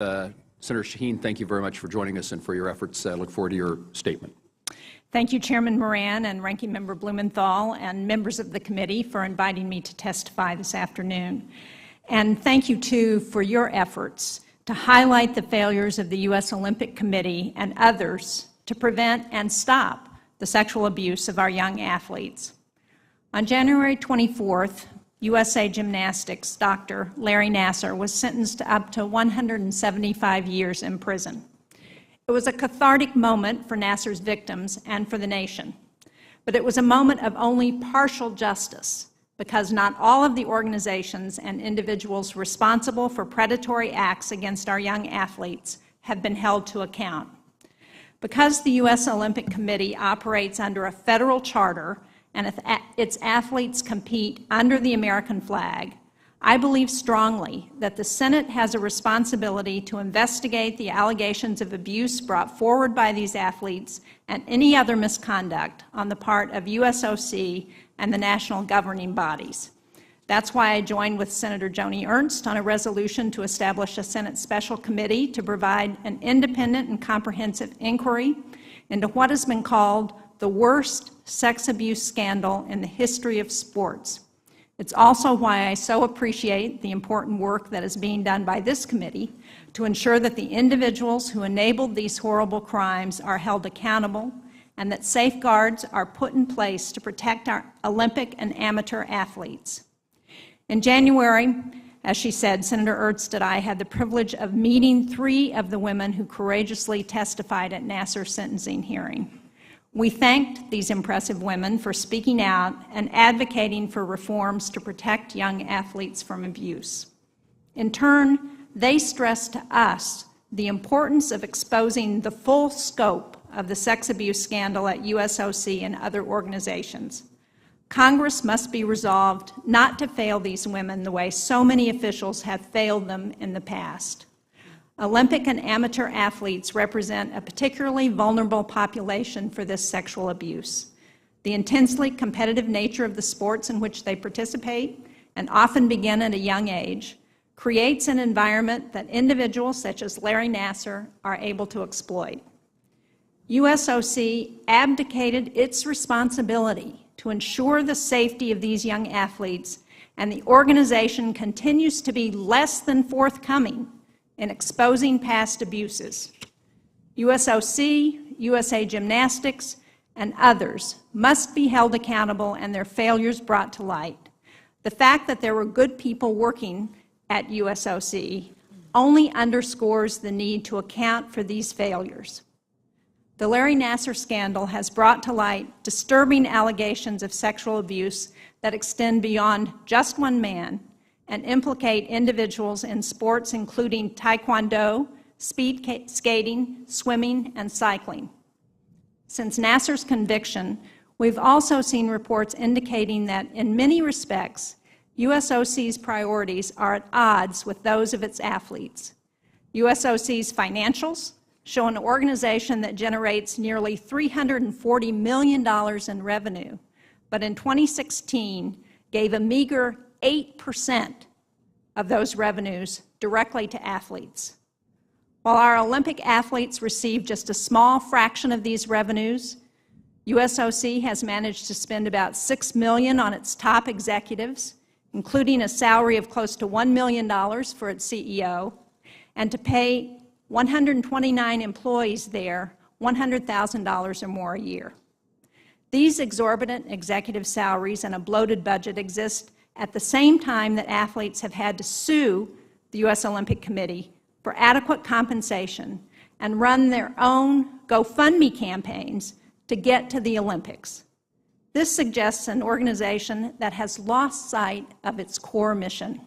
Senator Shaheen, thank you very much for joining us and for your efforts. I look forward to your statement. Thank you, Chairman Moran and Ranking Member Blumenthal and members of the committee for inviting me to testify this afternoon. And thank you, too, for your efforts to highlight the failures of the U.S. Olympic Committee and others to prevent and stop the sexual abuse of our young athletes. On January 24th, USA Gymnastics Dr. Larry Nassar was sentenced to up to 175 years in prison. It was a cathartic moment for Nassar's victims and for the nation, but it was a moment of only partial justice because not all of the organizations and individuals responsible for predatory acts against our young athletes have been held to account. Because the U.S. Olympic Committee operates under a federal charter and its athletes compete under the American flag, I believe strongly that the Senate has a responsibility to investigate the allegations of abuse brought forward by these athletes and any other misconduct on the part of USOC and the national governing bodies. That's why I joined with Senator Joni Ernst on a resolution to establish a Senate special committee to provide an independent and comprehensive inquiry into what has been called the worst sex abuse scandal in the history of sports. It's also why I so appreciate the important work that is being done by this committee to ensure that the individuals who enabled these horrible crimes are held accountable and that safeguards are put in place to protect our Olympic and amateur athletes. In January, as she said, Senator Ernst and I had the privilege of meeting 3 of the women who courageously testified at Nassar's sentencing hearing. We thanked these impressive women for speaking out and advocating for reforms to protect young athletes from abuse. In turn, they stressed to us the importance of exposing the full scope of the sex abuse scandal at USOC and other organizations. Congress must be resolved not to fail these women the way so many officials have failed them in the past. Olympic and amateur athletes represent a particularly vulnerable population for this sexual abuse. The intensely competitive nature of the sports in which they participate, and often begin at a young age, creates an environment that individuals such as Larry Nassar are able to exploit. USOC abdicated its responsibility to ensure the safety of these young athletes, and the organization continues to be less than forthcoming in exposing past abuses. USOC, USA Gymnastics, and others must be held accountable and their failures brought to light. The fact that there were good people working at USOC only underscores the need to account for these failures. The Larry Nassar scandal has brought to light disturbing allegations of sexual abuse that extend beyond just one man and implicate individuals in sports including taekwondo, speed skating, swimming, and cycling. Since Nassar's conviction, we've also seen reports indicating that in many respects, USOC's priorities are at odds with those of its athletes. USOC's financials show an organization that generates nearly $340 million in revenue, but in 2016 gave a meager 8% of those revenues directly to athletes. While our Olympic athletes receive just a small fraction of these revenues, USOC has managed to spend about $6 million on its top executives, including a salary of close to $1 million for its CEO, and to pay 129 employees there $100,000 or more a year. These exorbitant executive salaries and a bloated budget exist at the same time that athletes have had to sue the U.S. Olympic Committee for adequate compensation and run their own GoFundMe campaigns to get to the Olympics. This suggests an organization that has lost sight of its core mission.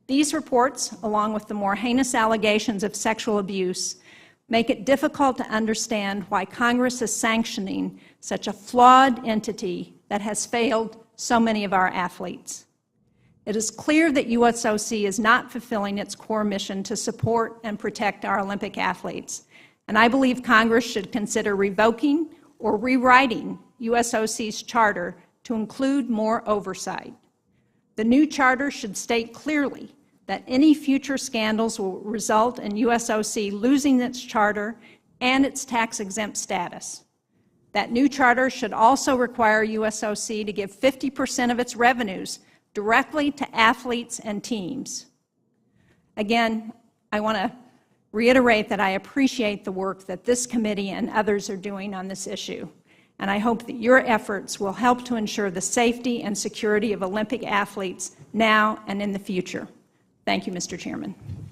These reports, along with the more heinous allegations of sexual abuse, make it difficult to understand why Congress is sanctioning such a flawed entity that has failed so many of our athletes. It is clear that USOC is not fulfilling its core mission to support and protect our Olympic athletes, and I believe Congress should consider revoking or rewriting USOC's charter to include more oversight. The new charter should state clearly that any future scandals will result in USOC losing its charter and its tax-exempt status. That new charter should also require USOC to give 50% of its revenues directly to athletes and teams. Again, I want to reiterate that I appreciate the work that this committee and others are doing on this issue, and I hope that your efforts will help to ensure the safety and security of Olympic athletes now and in the future. Thank you, Mr. Chairman.